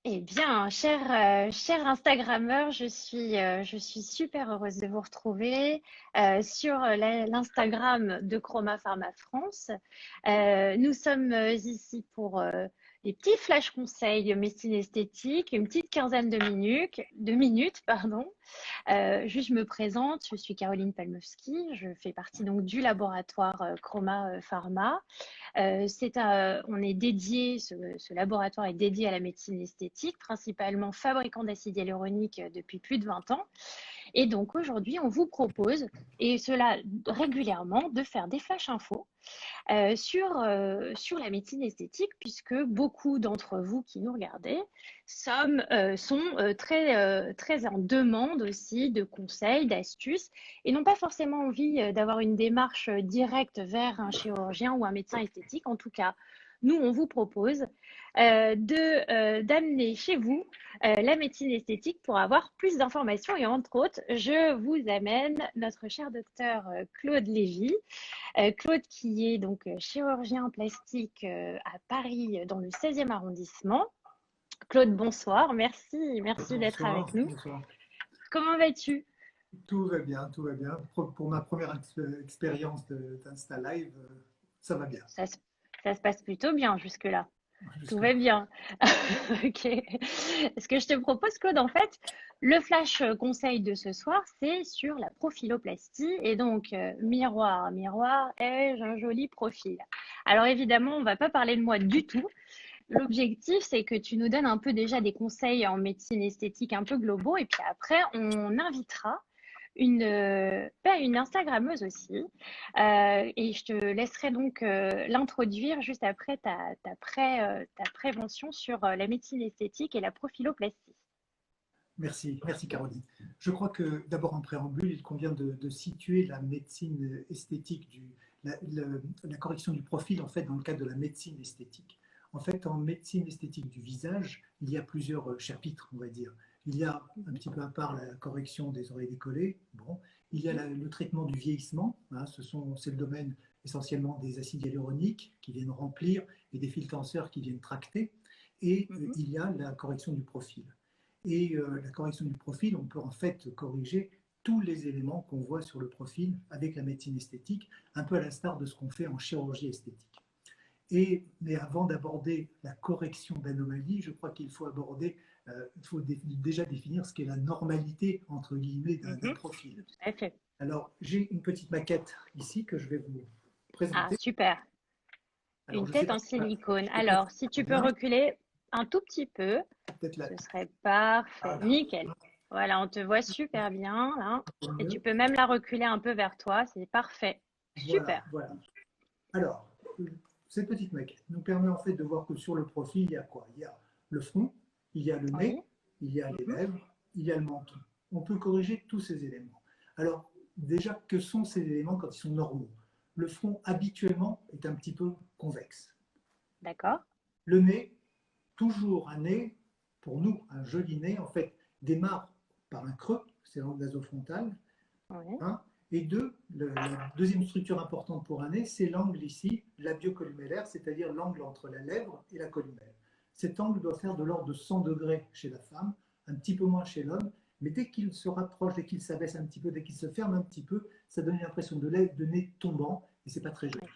Eh bien, cher Instagrammeur, je suis super heureuse de vous retrouver sur l'Instagram de Chroma Pharma France. Nous sommes ici pour les petits flash conseils de médecine esthétique, une petite quinzaine de minutes, pardon. Juste, je me présente, je suis Caroline Palmowski, je fais partie donc du laboratoire Chroma Pharma. On est dédié, ce laboratoire est dédié à la médecine esthétique, principalement fabricant d'acide hyaluronique depuis plus de 20 ans. Et donc aujourd'hui, on vous propose, et cela régulièrement, de faire des flash infos sur la médecine esthétique, puisque beaucoup d'entre vous qui nous regardez sont très en demande aussi de conseils, d'astuces, et n'ont pas forcément envie d'avoir une démarche directe vers un chirurgien ou un médecin esthétique. En tout cas, nous, on vous propose d'amener chez vous la médecine esthétique pour avoir plus d'informations. Et entre autres, je vous amène notre cher docteur Claude Lévy. Claude qui est donc chirurgien plastique à Paris dans le 16e arrondissement. Claude, bonsoir. Merci d'être Bonsoir, avec nous. bonsoir. Comment vas-tu? Tout va bien, tout va bien. Pour ma première expérience d'Insta Live, ça va bien. Ça se passe plutôt bien jusque-là. Tout va Jusque-là. bien. Ok. Ce que je te propose, Claude, en fait, le flash conseil de ce soir, c'est sur la profiloplastie. Et donc, miroir, miroir, ai-je un joli profil? Alors évidemment, on ne va pas parler de moi du tout. L'objectif, c'est que tu nous donnes un peu déjà des conseils en médecine esthétique un peu globaux. Et puis après, on invitera une Instagrammeuse aussi. Et je te laisserai donc l'introduire juste après ta prévention sur la médecine esthétique et la profiloplastie. Merci, merci Caroline. Je crois que d'abord en préambule, il convient de situer la médecine esthétique, la correction du profil en fait dans le cadre de la médecine esthétique. En fait, en médecine esthétique du visage, il y a plusieurs chapitres, on va dire. Il y a un petit peu à part la correction des oreilles décollées. Bon, il y a le traitement du vieillissement. Hein, c'est le domaine essentiellement des acides hyaluroniques qui viennent remplir et des fils tenseurs qui viennent tracter. Et il y a la correction du profil. Et la correction du profil, on peut en fait corriger tous les éléments qu'on voit sur le profil avec la médecine esthétique, un peu à l'instar de ce qu'on fait en chirurgie esthétique. Mais avant d'aborder la correction d'anomalies, je crois qu'il faut déjà définir ce qu'est la normalité, entre guillemets, d'un profil. Tout à fait. Alors, j'ai une petite maquette ici que je vais vous Ah, présenter. super. Alors, Une je sais tête pas, en silicone. peut-être Alors, si tu peux bien, reculer un tout petit peu, peut-être là. ce serait parfait. Voilà, Nickel. Voilà, on te voit super bien là. pour Et tu mieux. peux même la reculer un peu vers toi. C'est parfait. Voilà, Super. voilà. Alors, cette petite maquette nous permet en fait de voir que sur le profil, il y a quoi? Il y a le front, il y a le Oui. nez, il y a les Mhm. lèvres, il y a le menton. On peut corriger tous ces éléments. Alors, déjà, que sont ces éléments quand ils sont normaux? Le front, habituellement, est un petit peu convexe. D'accord. Le nez, toujours un nez, pour nous, un joli nez, en fait, démarre par un creux, c'est l'angle nasofrontal, Oui. hein, et deux, la deuxième structure importante pour un nez, c'est l'angle ici, labio-collumellaire, c'est-à-dire l'angle entre la lèvre et la columelle. Cet angle doit faire de l'ordre de 100 degrés chez la femme, un petit peu moins chez l'homme, mais dès qu'il se rapproche, dès qu'il s'abaisse un petit peu, dès qu'il se ferme un petit peu, ça donne une impression de nez tombant, et c'est pas très joli. Oui.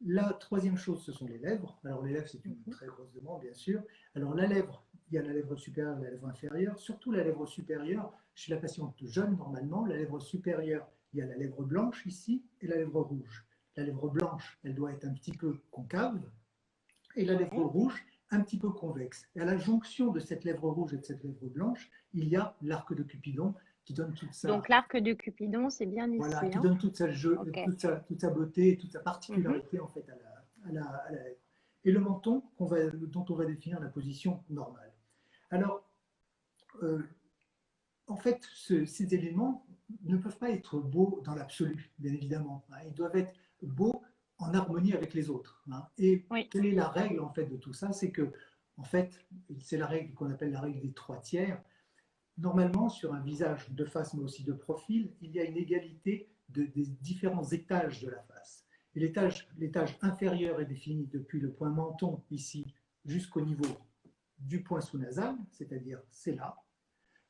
La troisième chose, ce sont les lèvres. Alors les lèvres, c'est une Mhm. très grosse demande, bien sûr. Alors la lèvre, il y a la lèvre supérieure et la lèvre inférieure. Surtout la lèvre supérieure, chez la patiente jeune, normalement, la lèvre supérieure, il y a la lèvre blanche ici et la lèvre rouge. La lèvre blanche, elle doit être un petit peu concave et la lèvre Oui. rouge, un petit peu convexe. Et à la jonction de cette lèvre rouge et de cette lèvre blanche, il y a l'arc de Cupidon qui donne toute Donc sa, l'arc de Cupidon, c'est bien voilà, ici, qui hein? donne toute sa, Ok. toute sa beauté, toute sa Mhm. particularité en fait à la lèvre. Et le menton dont on va définir la position normale. Alors, euh, en fait, ces éléments ne peuvent pas être beaux dans l'absolu, bien évidemment. Hein. Ils doivent être beaux en harmonie avec les autres. Hein. Et Oui. quelle est la règle en fait de tout ça? C'est que, en fait, c'est la règle qu'on appelle la règle des 3/3. Normalement, sur un visage de face, mais aussi de profil, il y a une égalité des différents étages de la face. Et l'étage inférieur est défini depuis le point menton, ici, jusqu'au niveau du point sous-nasal, c'est-à-dire c'est là,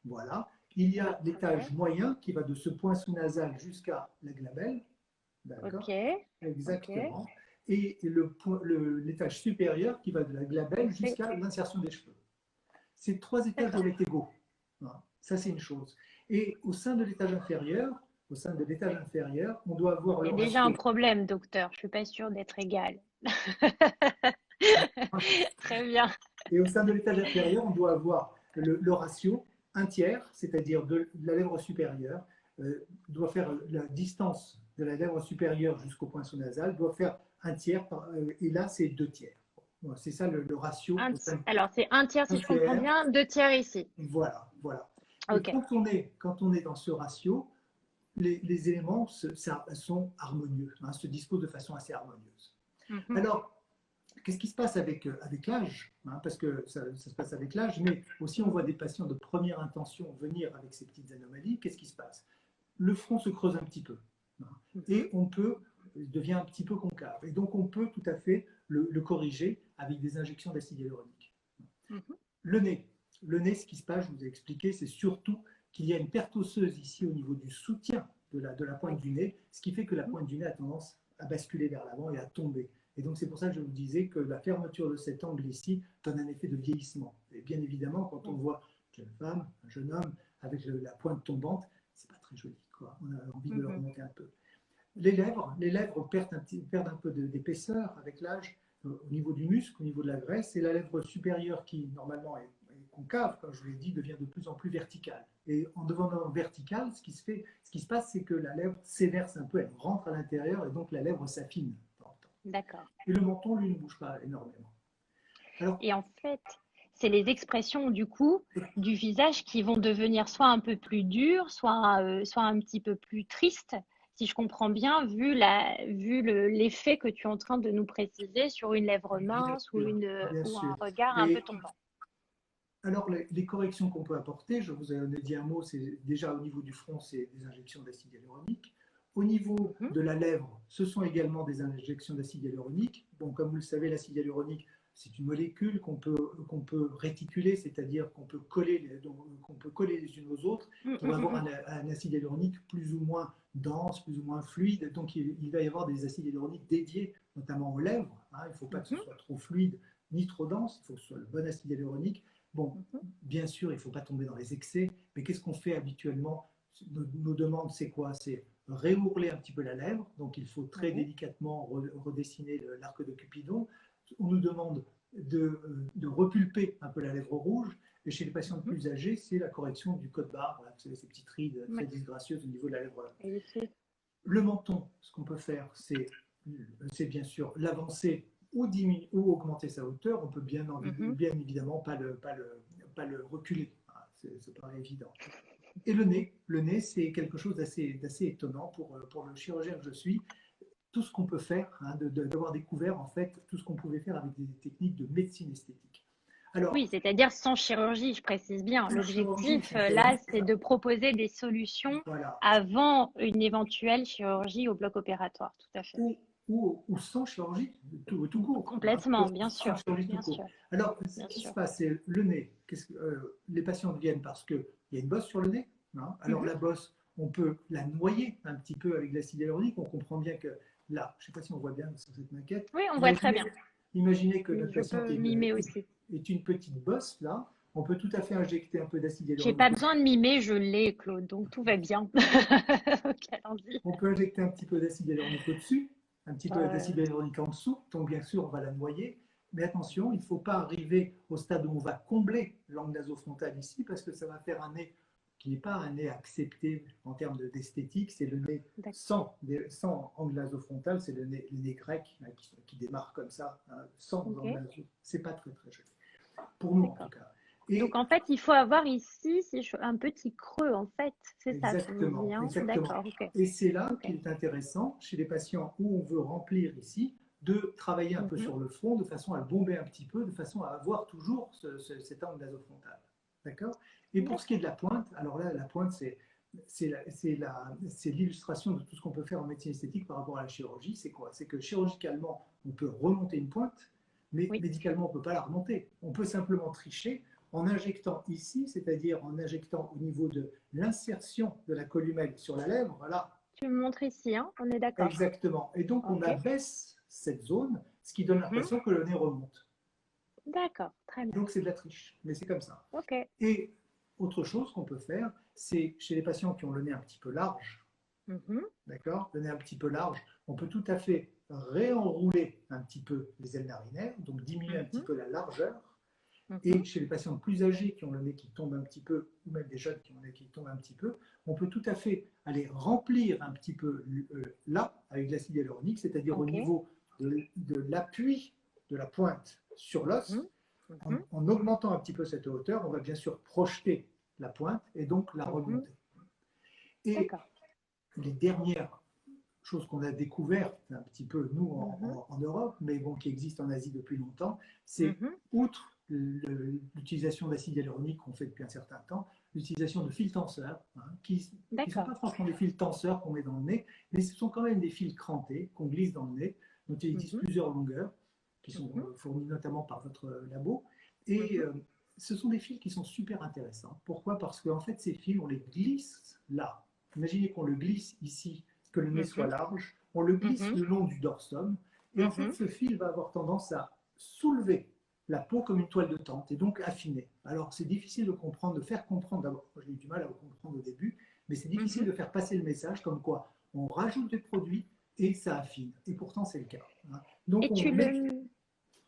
voilà. Il y a l'étage moyen qui va de ce point sous-nasal jusqu'à la glabelle, d'accord? Ok, ok. Exactement. Et l'étage supérieur qui va de la glabelle C'est jusqu'à l'insertion des cheveux. Ces trois étages d'accord. doivent être égaux. Voilà. Ça, c'est une chose. Et au sein de l'étage inférieur, on doit avoir Il y le a déjà un ratio. problème, docteur. Je suis pas sûre d'être égale. Très bien. Et au sein de l'étage inférieur, on doit avoir le ratio un tiers, c'est-à-dire de la lèvre supérieure, doit faire la distance de la lèvre supérieure jusqu'au point sous-nasal, doit faire un tiers, et là, c'est deux tiers. Voilà, c'est ça le ratio. Alors, c'est un tiers si Un je comprends tiers, bien, deux tiers ici. voilà, voilà. Et Ok. quand on est dans ce ratio, les éléments sont harmonieux, hein, se disposent de façon assez harmonieuse. Mhm. Alors, qu'est-ce qui se passe avec l'âge, hein, parce que ça se passe avec l'âge, mais aussi on voit des patients de première intention venir avec ces petites anomalies. Qu'est-ce qui se passe? Le front se creuse un petit peu, hein, et il devient un petit peu concave. Et donc on peut tout à fait le corriger avec des injections d'acide hyaluronique. Mhm. Le nez. Le nez, ce qui se passe, je vous ai expliqué, c'est surtout qu'il y a une perte osseuse ici au niveau du soutien de la pointe Oui. du nez, ce qui fait que la Mhm. pointe du nez a tendance à basculer vers l'avant et à tomber. Et donc c'est pour ça que je vous disais que la fermeture de cet angle ici donne un effet de vieillissement. Et bien évidemment, quand on voit une jeune femme, un jeune homme avec la pointe tombante, c'est pas très joli, quoi. On a envie de le Mhm. remonter un peu. Les lèvres perdent un peu d'épaisseur avec l'âge au niveau du muscle, au niveau de la graisse, et la lèvre supérieure qui normalement est concave, comme je vous l'ai dit, devient de plus en plus verticale. Et en devenant verticale, ce qui se passe, c'est que la lèvre s'éverse un peu, elle rentre à l'intérieur, et donc la lèvre s'affine dans le temps. D'accord. Et le menton, lui, ne bouge pas énormément. Alors, Et en fait, c'est les expressions du coup du visage qui vont devenir soit un peu plus dures, soit un petit peu plus tristes, si je comprends bien, l'effet que tu es en train de nous préciser sur une lèvre bien mince sûr, bien ou un sûr. regard un peu Et tombant. alors, les corrections qu'on peut apporter, je vous en ai dit un mot, c'est déjà au niveau du front, c'est des injections d'acide hyaluronique. Au niveau Mhm. de la lèvre, ce sont également des injections d'acide hyaluronique. Bon, comme vous le savez, l'acide hyaluronique, c'est une molécule qu'on peut réticuler, c'est-à-dire qu'on peut coller les unes aux autres, Mhm, qui va avoir mhm, un acide hyaluronique plus ou moins dense, plus ou moins fluide. Donc, il va y avoir des acides hyaluroniques dédiés, notamment aux lèvres, hein. Il ne faut pas que ce mhm, soit trop fluide ni trop dense, il faut que ce soit le bon acide hyaluronique. Bon, mhm, bien sûr, il ne faut pas tomber dans les excès, mais qu'est-ce qu'on fait habituellement? Nos demandes, c'est quoi? C'est réourler un petit peu la lèvre, donc il faut très mhm, délicatement redessiner l'arc de Cupidon. On nous demande de repulper un peu la lèvre rouge, et chez les patients mhm. plus âgés, c'est la correction du code barre, voilà, ces petites rides Oui. très disgracieuses au niveau de la lèvre. Et ici. Le menton, ce qu'on peut faire, c'est bien sûr l'avancer ou augmenter sa hauteur. On peut Mhm. bien évidemment pas le reculer. Ah, c'est pas évident. Et le nez, c'est quelque chose d'assez étonnant pour le chirurgien que je suis. Tout ce qu'on peut faire, hein, d'avoir découvert en fait tout ce qu'on pouvait faire avec des techniques de médecine esthétique. Oui, Alors, c'est-à-dire sans chirurgie, je précise bien. sans chirurgie, L'objectif, sans là, chirurgie, c'est de proposer des solutions voilà, avant une éventuelle chirurgie au bloc opératoire. Tout à fait. ou, ou sans chirurgie tout court, hein, Complètement, bien sans sûr, chirurgie tout bien court. sûr, Alors, ce bien qui se sûr. passe, c'est le nez. Les patients viennent parce qu'il y a une bosse sur le nez, hein. Alors, Mhm. la bosse, on peut la noyer un petit peu avec l'acide hyaluronique. On comprend bien que là, je ne sais pas si on voit bien sur cette maquette, Oui, on voit très imaginez, bien. imaginez que Mais notre je patiente peux mimer aussi. est une petite bosse là. On peut tout à fait injecter un peu d'acide J'ai pas hyaluronique. besoin de mimer, je l'ai, Claude, donc tout va bien. Ok, allons-y. On peut injecter un petit peu d'acide hyaluronique au-dessus, un petit peu Euh, d'acide hyaluronique en dessous. Donc, bien sûr, on va la noyer. Mais attention, il ne faut pas arriver au stade où on va combler l'angle nasofrontal ici, parce que ça va faire un nez qui n'est pas un nez accepté en termes d'esthétique. C'est le nez d'accord. sans angle nasofrontal, c'est le nez grec, hein, qui démarre comme ça, hein, sans Ok, angle naso. C'est pas très très joli. Pour nous, en tout d'accord. cas. Donc Et en fait, il faut avoir ici un petit creux, en fait. C'est ça, tu me dis, exactement, hein? exactement. D'accord, ok. Et c'est là Ok. qu'il est intéressant, chez les patients où on veut remplir ici, de travailler un peu Mhm. sur le front de façon à le bomber un petit peu, de façon à avoir toujours cet angle nasofrontal. D'accord? Et pour ce qui est de D'accord. la pointe, alors là, la pointe, c'est l'illustration de tout ce qu'on peut faire en médecine esthétique par rapport à la chirurgie. C'est quoi? C'est que chirurgicalement, on peut remonter une pointe, mais Oui. médicalement, on ne peut pas la remonter. On peut simplement tricher en injectant ici, c'est-à-dire en injectant au niveau de l'insertion de la columelle sur la lèvre, voilà, Tu me montres ici, hein? On est d'accord. exactement. Et donc, on Ok. abaisse cette zone, ce qui donne Mhm. l'impression que le nez remonte. D'accord, très bien. Donc, c'est de la triche, mais c'est comme ça. Ok. Et autre chose qu'on peut faire, c'est chez les patients qui ont le nez un petit peu large, Mhm. d'accord, le nez un petit peu large, on peut tout à fait réenrouler un petit peu les ailes narinaires, donc diminuer un petit Mhm. peu la largeur. Mhm. Et chez les patients plus âgés qui ont le nez qui tombe un petit peu, ou même des jeunes qui ont le nez qui tombe un petit peu, on peut tout à fait aller remplir un petit peu là, avec de l'acide hyaluronique, c'est-à-dire au Ok. niveau de l'appui de la pointe sur l'os. Mhm. Mhm. En augmentant un petit peu cette hauteur, on va bien sûr projeter la pointe et donc la Mhm. remonter. Et D'accord. les dernières choses qu'on a découvertes un petit peu, nous, Mhm. en Europe, mais bon, qui existent en Asie depuis longtemps, c'est, Mhm. outre l'utilisation d'acide hyaluronique qu'on fait depuis un certain temps, l'utilisation de fils tenseurs, hein, qui ne sont D'accord. pas franchement des fils tenseurs qu'on met dans le nez, mais ce sont quand même des fils crantés qu'on glisse dans le nez, dont il existe Mhm. plusieurs longueurs, qui sont Mhm. fournies notamment par votre labo. Et Mhm. ce sont des fils qui sont super intéressants. Pourquoi? Parce qu'en fait, ces fils, on les glisse là. Imaginez qu'on le glisse ici, que le nez soit Mhm. large, on le glisse Mhm. le long du dorsum, et en fait, Mhm. ce fil va avoir tendance à soulever la peau comme une toile de tente et donc affiner. Alors, c'est difficile de comprendre, de faire comprendre d'abord. Moi, j'ai eu du mal à vous comprendre au début, mais c'est difficile Mhm. de faire passer le message comme quoi on rajoute des produits et ça affine. Et pourtant, c'est le cas, hein. Donc, Et tu le...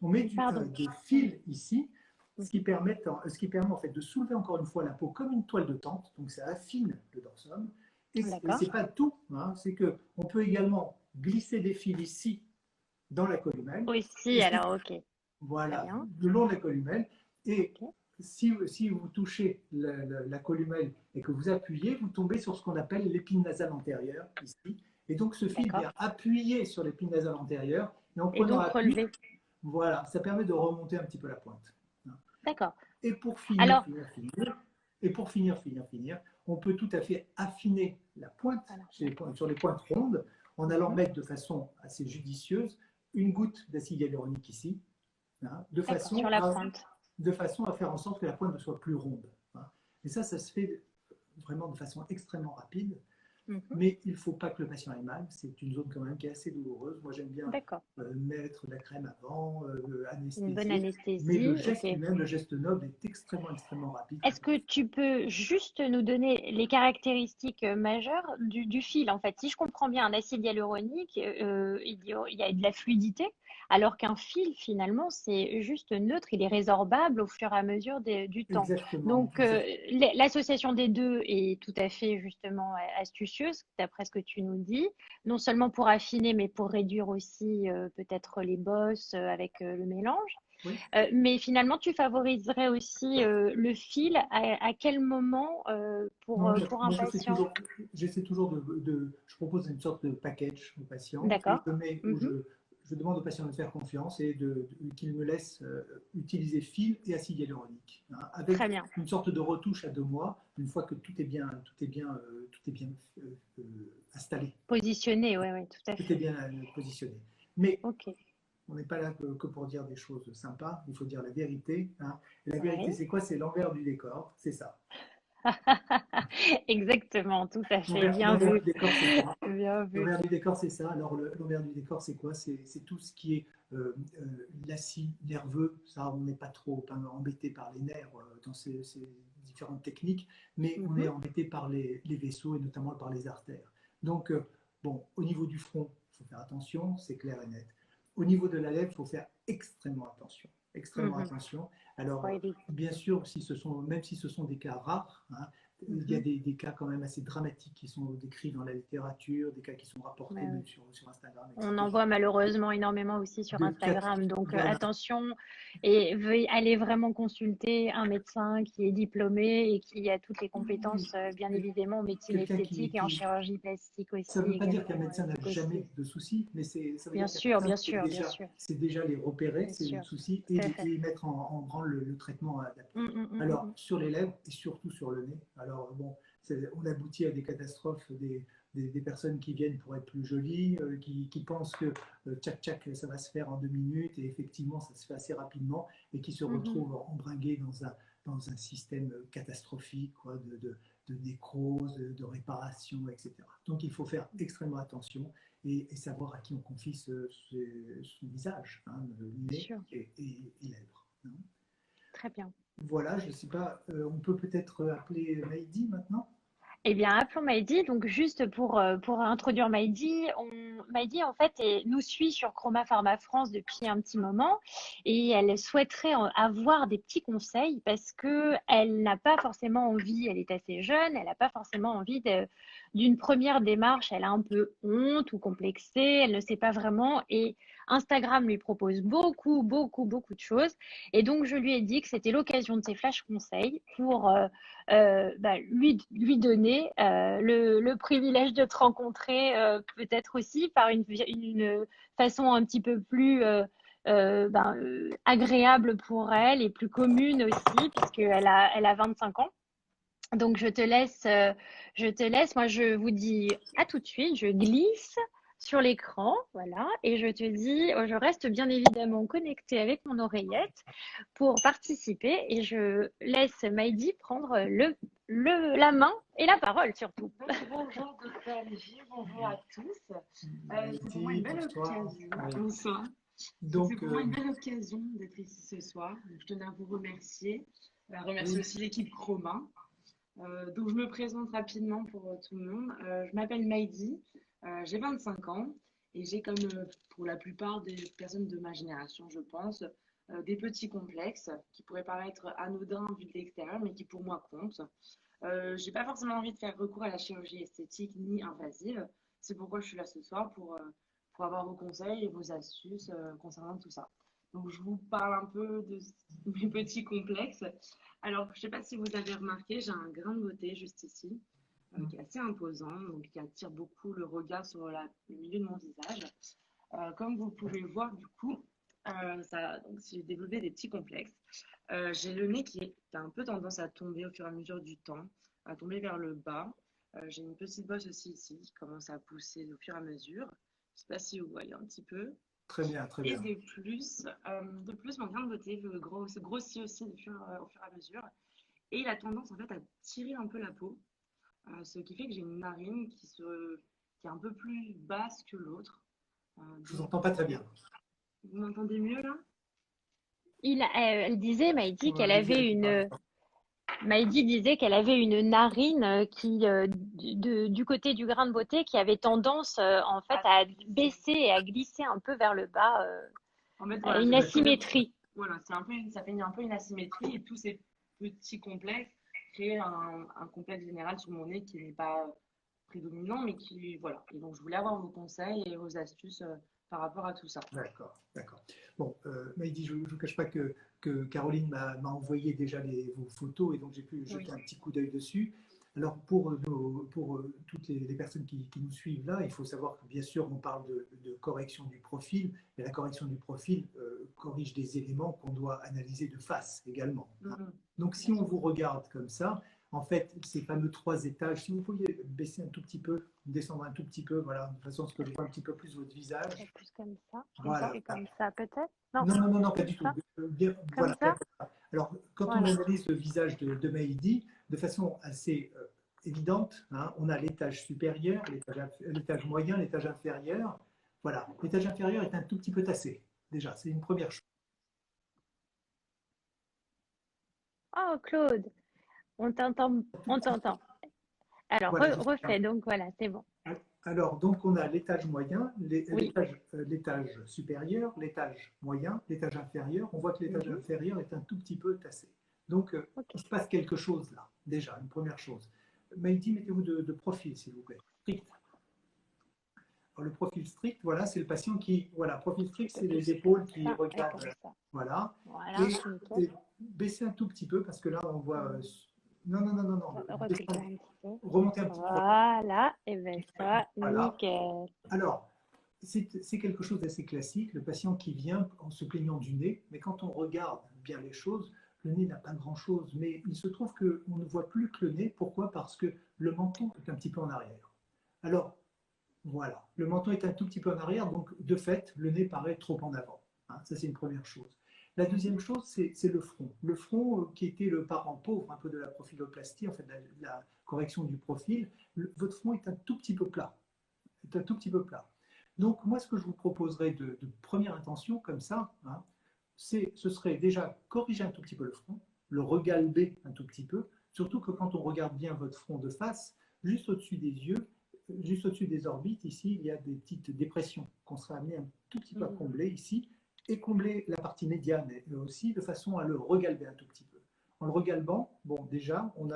on met Pardon. des fils ici, Mhm. ce qui permet en fait de soulever encore une fois la peau comme une toile de tente, donc ça affine le dorsum. Et ce D'accord. n'est pas tout, hein, c'est qu'on peut également glisser des fils ici dans la columelle, Aussi, et alors, ok. Très voilà, bien. le long de la columelle, et Ok. si vous touchez la columelle et que vous appuyez, vous tombez sur ce qu'on appelle l'épine nasale antérieure, ici, et donc ce fil D'accord. vient appuyer sur l'épine nasale antérieure, et en Et prenant donc appui, relever. voilà, ça permet de remonter un petit peu la pointe. D'accord. Et pour finir, Alors, et pour finir, on peut tout à fait affiner la pointe alors, sur les pointes rondes en allant mhm. mettre de façon assez judicieuse une goutte d'acide hyaluronique ici, hein, D'accord, sur la pointe. de façon à faire en sorte que la pointe soit plus ronde, hein. Et ça se fait vraiment de façon extrêmement rapide. Mhm. Mais il ne faut pas que le patient ait mal. C'est une zone quand même qui est assez douloureuse. Moi, j'aime bien D'accord. mettre de la crème avant, Une bonne anesthésier. Mais le anesthésie, ok. geste lui-même, le geste noble est extrêmement, extrêmement rapide quand Est-ce on le que fait. tu peux juste nous donner les caractéristiques majeures du fil? En fait, si je comprends bien, un acide hyaluronique, il y a de la fluidité, alors qu'un fil, finalement, c'est juste neutre, il est résorbable au fur et à mesure du temps. Exactement. Donc, l'association des deux est tout à fait, justement, astucieuse, d'après ce que tu nous dis, non seulement pour affiner, mais pour réduire aussi peut-être les bosses avec le mélange. Oui. Mais finalement, tu favoriserais aussi le fil à quel moment Non, pour un moi, patient? j'essaie toujours je propose une sorte de package au patient où D'accord. Mhm. je demande au patient de faire confiance et qu'il me laisse utiliser fil et acide hyaluronique, hein, Très avec bien. une sorte de retouche à 2 mois, une fois que tout est bien euh, installé, Positionné, oui, oui, tout à tout est fait. bien positionné. Mais Ok. on n'est pas là que pour dire des choses sympas, il faut dire la vérité, hein. Et la vérité, Oui. c'est quoi? C'est l'envers du décor, c'est ça. L'acide, tout à fait. Bien L'envers vu. du décor, c'est quoi? Bien vu. L'envers du décor, c'est ça. Alors, l'envers du décor, c'est quoi? C'est tout ce qui est l'acide nerveux. Ça, on n'est pas trop embêté par les nerfs dans ces différentes techniques, mais on est Mhm. embêté par les vaisseaux et notamment par les artères. Donc, bon, au niveau du front, il faut faire attention, c'est clair et net. Au niveau de la lèvre, il faut faire extrêmement attention. Extrêmement Mhm. attention. Alors, Pour éviter. bien sûr, même si ce sont des cas rares, hein, il y a Mhm. des cas quand même assez dramatiques qui sont décrits dans la littérature, des cas qui sont Ouais, rapportés ouais. même sur Instagram, On en etc. voit malheureusement énormément aussi sur De quatre, Instagram. Donc voilà, attention et veuillez aller vraiment consulter un médecin qui est diplômé et qui a toutes les oui, compétences, bien évidemment, en médecine quelqu'un esthétique et en chirurgie plastique ça ne aussi veut pas dire qu'un également, médecin n'a tout jamais aussi. de soucis, mais ça veut Bien dire qu'un sûr, médecin bien sûr, bien sûr, c'est déjà les repérer, bien ces sûr. soucis, Tout à fait. et mettre en branle le traitement adapté. Alors, Mm. sur les lèvres et surtout sur le nez, alors bon, on aboutit à des catastrophes, des personnes qui viennent pour être plus jolies, qui pensent que tchac tchac, ça va se faire en 2 minutes, et effectivement, ça se fait assez rapidement, et qui se retrouvent embringués dans un système catastrophique, quoi, de nécrose, de réparation, etc. Donc il faut faire extrêmement attention et savoir à qui on confie son visage, hein, le nez et lèvres. Hein. Très bien. Voilà, je ne sais pas, on peut peut-être appeler Maïdi maintenant? Eh bien, appelons Maïdi. Donc, juste pour introduire Maïdi, Maïdi, en fait, nous suit sur Chroma Pharma France depuis un petit moment et elle souhaiterait avoir des petits conseils parce que elle n'a pas forcément envie, elle est assez jeune, elle n'a pas forcément envie d'une première démarche. Elle a un peu honte ou complexée, elle ne sait pas vraiment et Instagram lui propose beaucoup, beaucoup, beaucoup de choses. Et donc, je lui ai dit que c'était l'occasion de ces flash conseils pour lui donner le privilège de te rencontrer peut-être aussi par une façon un petit peu plus agréable pour elle et plus commune aussi, puisqu'elle a 25 ans. Donc, je te laisse. Moi, je vous dis à tout de suite. Je glisse sur l'écran, voilà, et je te dis, je reste bien évidemment connectée avec mon oreillette pour participer et je laisse Maïdi prendre la main et la parole surtout. Bonjour, docteur Olivier, bonjour à tous. C'est pour moi une belle occasion. Bonsoir. Donc, c'est pour moi une belle occasion d'être ici ce soir. Donc, je tenais à vous remercier. Remercier aussi l'équipe Chroma. Donc, je me présente rapidement pour tout le monde. Je m'appelle Maïdi, j'ai 25 ans et j'ai comme pour la plupart des personnes de ma génération, je pense, des petits complexes qui pourraient paraître anodins vu de l'extérieur, mais qui pour moi comptent. J'ai pas forcément envie de faire recours à la chirurgie esthétique ni invasive. C'est pourquoi je suis là ce soir pour avoir vos conseils et vos astuces concernant tout ça. Donc, je vous parle un peu de mes petits complexes. Alors, je ne sais pas si vous avez remarqué, j'ai un grain de beauté juste ici, qui est assez imposant, donc qui attire beaucoup le regard sur le milieu de mon visage. Comme vous pouvez le voir, du coup, donc, j'ai développé des petits complexes. J'ai le nez qui a un peu tendance à tomber au fur et à mesure du temps, à tomber vers le bas. J'ai une petite bosse aussi ici qui commence à pousser au fur et à mesure. Je ne sais pas si vous voyez un petit peu. Très bien, très bien. Et de plus, mon grain de beauté se grossit aussi au fur et à mesure. Et il a tendance en fait à tirer un peu la peau, ce qui fait que j'ai une narine qui est un peu plus basse que l'autre. Je vous entends pas très bien. Vous m'entendez mieux là? Elle disait, Maïdi disait qu'elle avait une narine du côté du grain de beauté, qui avait tendance en fait à baisser et à glisser un peu vers le bas, En fait, voilà, une asymétrie. Voilà, ça fait un peu une asymétrie et tous ces petits complexes créent un complexe général sur mon nez qui n'est pas prédominant, mais qui, voilà. Et donc, je voulais avoir vos conseils et vos astuces par rapport à tout ça. D'accord, d'accord. Bon, Maïdi, je ne vous cache pas que Caroline m'a envoyé déjà vos photos et donc j'ai pu jeter un petit coup d'œil dessus. Alors, pour toutes les personnes qui nous suivent là, il faut savoir que bien sûr, on parle de correction du profil, mais la correction du profil corrige des éléments qu'on doit analyser de face également. Donc, si on vous regarde comme ça, en fait, ces fameux 3 étages, si vous pouviez baisser un tout petit peu, descendre un tout petit peu, voilà, de façon à ce que je vois un petit peu plus votre visage. Plus comme ça. Voilà. Comme ça, peut-être? Non, pas du tout. Comme voilà, ça. Alors, quand on analyse le visage de Maïdi, de façon assez évidente, hein, on a l'étage supérieur, l'étage moyen, l'étage inférieur. Voilà, l'étage inférieur est un tout petit peu tassé. Déjà, c'est une première chose. Oh, Claude, on t'entend. Alors, Voilà, refais, donc voilà, c'est bon. Alors, donc, on a l'étage moyen, l'étage supérieur, l'étage moyen, l'étage inférieur. On voit que l'étage inférieur est un tout petit peu tassé. Donc, il se passe quelque chose là, déjà, une première chose. Maïdi, mettez-vous de profil, s'il vous plaît. Strict. Alors, le profil strict, voilà, c'est le patient qui. Voilà, profil strict, c'est les épaules qui regardent. Voilà. Et baissez un tout petit peu, parce que là, on voit. Non. Remontez un petit peu. Voilà, et bien ça, voilà. Nickel. Alors, c'est quelque chose d'assez classique, le patient qui vient en se plaignant du nez, mais quand on regarde bien les choses, le nez n'a pas grand-chose, mais il se trouve qu'on ne voit plus que le nez. Pourquoi? Parce que le menton est un petit peu en arrière. Alors, voilà, le menton est un tout petit peu en arrière, donc de fait, le nez paraît trop en avant. Hein, ça, c'est une première chose. La deuxième chose, c'est le front. Le front, qui était le parent pauvre un peu de la profiloplastie, en fait, la correction du profil, votre front est un tout petit peu plat. C'est un tout petit peu plat. Donc, moi, ce que je vous proposerais de première intention, comme ça, hein, ce serait déjà corriger un tout petit peu le front, le regalber un tout petit peu, surtout que quand on regarde bien votre front de face, juste au-dessus des yeux, juste au-dessus des orbites, ici, il y a des petites dépressions qu'on sera amené un tout petit peu à combler ici, et combler la partie médiane aussi, de façon à le regalber un tout petit peu. En le regalbant, bon, déjà, on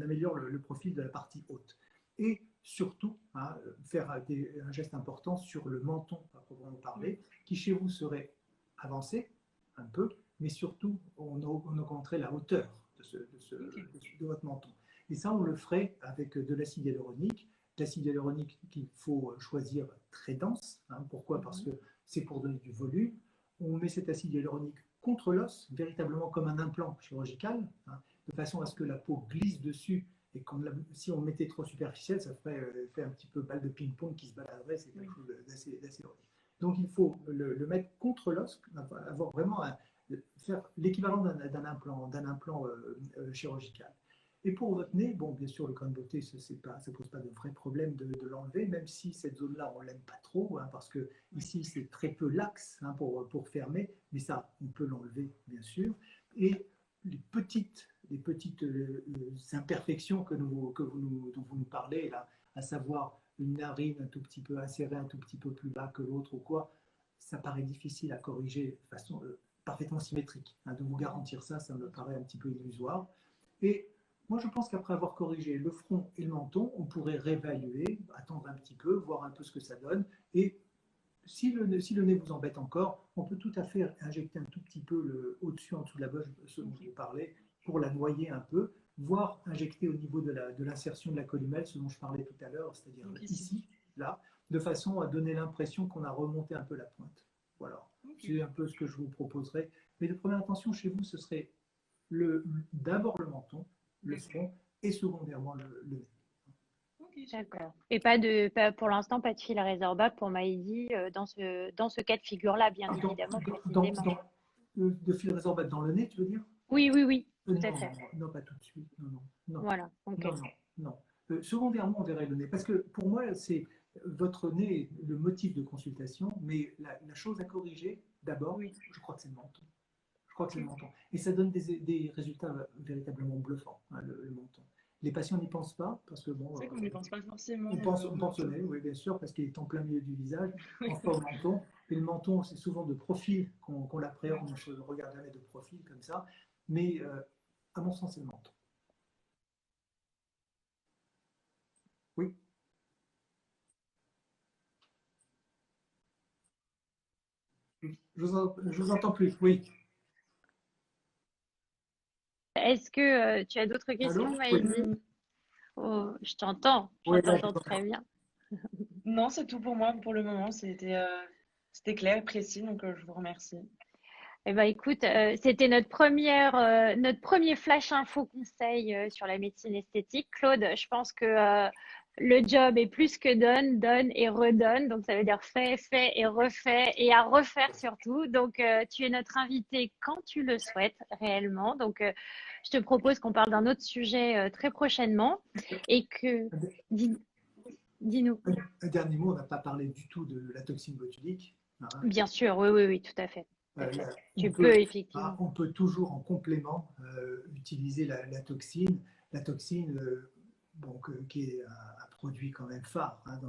améliore le profil de la partie haute. Et surtout, hein, faire un geste important sur le menton, à proprement parler, qui chez vous serait avancé un peu, mais surtout, on augmenterait la hauteur de votre menton. Et ça, on le ferait avec de l'acide hyaluronique. L'acide hyaluronique qu'il faut choisir très dense. Hein. Pourquoi? Parce que c'est pour donner du volume. On met cet acide hyaluronique contre l'os, véritablement comme un implant chirurgical, hein, de façon à ce que la peau glisse dessus. Et si on mettait trop superficiel, ça ferait un petit peu balle de ping-pong qui se baladerait. C'est quelque chose d'assez horrible. Donc il faut le mettre contre l'os, avoir vraiment faire l'équivalent d'un implant chirurgical. Et pour votre nez, bon, bien sûr, le grain de beauté, ça ne pose pas de vrai problème de l'enlever, même si cette zone-là, on ne l'aime pas trop, hein, parce que ici, c'est très peu laxe, hein, pour fermer, mais ça, on peut l'enlever, bien sûr. Et les petites imperfections dont vous nous parlez, là, à savoir une narine un tout petit peu insérée, un tout petit peu plus bas que l'autre ou quoi, ça paraît difficile à corriger de façon parfaitement symétrique. Hein, de vous garantir ça, ça me paraît un petit peu illusoire. Et moi, je pense qu'après avoir corrigé le front et le menton, on pourrait réévaluer, attendre un petit peu, voir un peu ce que ça donne. Et si le nez vous embête encore, on peut tout à fait injecter un tout petit peu au-dessus, en dessous de la bouche, ce dont je vous parlais, pour la noyer un peu, voire injecter au niveau de l'insertion de la columelle, ce dont je parlais tout à l'heure, c'est-à-dire ici, là, de façon à donner l'impression qu'on a remonté un peu la pointe. Voilà, c'est un peu ce que je vous proposerais. Mais de première intention, chez vous, ce serait d'abord le menton, le front, et secondairement le nez. D'accord. Et pour l'instant, pas de fil résorbable pour Maïdi dans ce cas de figure-là, bien évidemment, précisément. De fil résorbable dans le nez, tu veux dire? Oui, oui, oui, tout à Non, fait. non, pas tout de suite. Non. Voilà, ok. Non. Secondairement, on verrait le nez. Parce que pour moi, c'est votre nez le motif de consultation, mais la chose à corriger, d'abord, je crois que c'est le menton. Je crois que c'est le menton. Et ça donne des résultats véritablement bluffants, hein, le menton. Les patients n'y pensent pas, parce que bon. C'est vrai qu'on n'y pense pas forcément. On pense au nez, oui, bien sûr, parce qu'il est en plein milieu du visage, en forme menton. Et le menton, c'est souvent de profil qu'on l'appréhende. Je regarde jamais de profil comme ça. Mais à mon sens, c'est le menton. Oui. Je vous entends plus, oui. Est-ce que tu as d'autres questions, Maïdi? Oui. Oh, je t'entends très bien. Non, c'est tout pour moi pour le moment. C'était clair et précis, donc je vous remercie. Eh ben, écoute, c'était notre premier flash info conseil sur la médecine esthétique. Claude, je pense que le job est plus que donne et redonne. Donc, ça veut dire fait et refait et à refaire surtout. Donc, tu es notre invité quand tu le souhaites réellement. Donc, je te propose qu'on parle d'un autre sujet très prochainement et que, dis-nous. Un dernier mot, on n'a pas parlé du tout de la toxine botulique. Hein. Bien sûr, oui, tout à fait. Tu peux effectivement. On peut toujours en complément utiliser la toxine. La toxine, qui est un produit quand même phare, hein,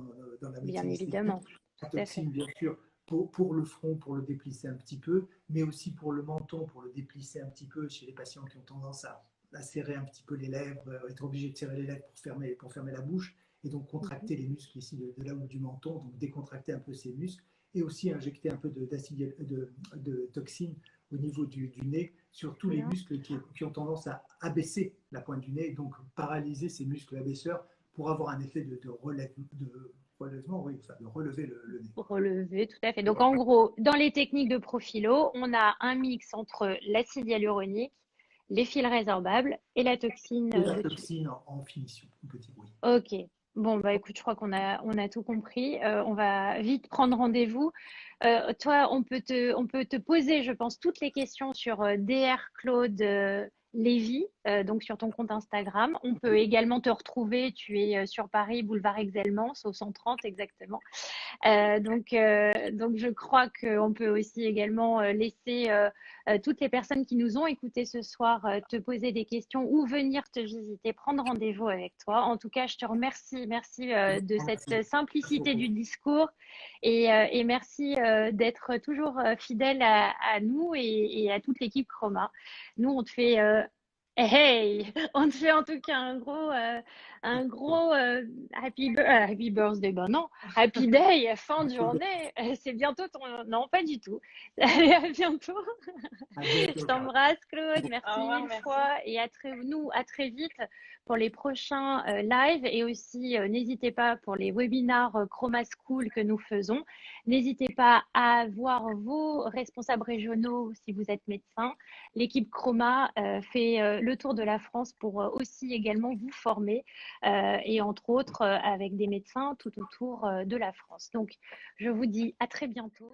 dans la médecine. Bien évidemment. La toxine, bien sûr, pour le front, pour le déplisser un petit peu, mais aussi pour le menton, pour le déplisser un petit peu chez les patients qui ont tendance à serrer un petit peu les lèvres, être obligé de serrer les lèvres pour fermer la bouche, et donc contracter les muscles ici de là où du menton, donc décontracter un peu ces muscles, et aussi injecter un peu de toxine au niveau du nez sur tous les muscles qui ont tendance à abaisser la pointe du nez, donc paralyser ces muscles abaisseurs pour avoir un effet de relèvement, oui, de relever le nez. Relever, tout à fait. Donc, en gros, dans les techniques de Profilo, on a un mix entre l'acide hyaluronique, les fils résorbables et la toxine. Et la toxine en finition, on peut dire oui. Ok, Bon, bah écoute, je crois qu'on a tout compris. On va vite prendre rendez-vous. Toi, on peut te poser, je pense, toutes les questions sur DR Claude Lévy, donc sur ton compte Instagram. On peut également te retrouver. Tu es sur Paris, boulevard Exelmans, au 130 exactement. Donc, je crois qu'on peut aussi également laisser toutes les personnes qui nous ont écoutés ce soir te poser des questions ou venir te visiter, prendre rendez-vous avec toi. En tout cas, je te remercie. Merci de cette Merci. Merci simplicité beaucoup. du discours et merci d'être toujours fidèle à nous et à toute l'équipe Chroma. Nous, on te fait hey, on te fait en tout cas un gros happy birthday, ben non, happy day, fin de journée. C'est bientôt ton, non, pas du tout. Allez, à bientôt. À Je bientôt, Caroline. t'embrasse, Claude. Au Merci revoir, mille merci. fois et à très vite pour les prochains lives et aussi n'hésitez pas pour les webinars Chroma School que nous faisons. N'hésitez pas à voir vos responsables régionaux si vous êtes médecin. L'équipe Chroma fait le tour de la France pour aussi également vous former et entre autres avec des médecins tout autour de la France. Donc, je vous dis à très bientôt.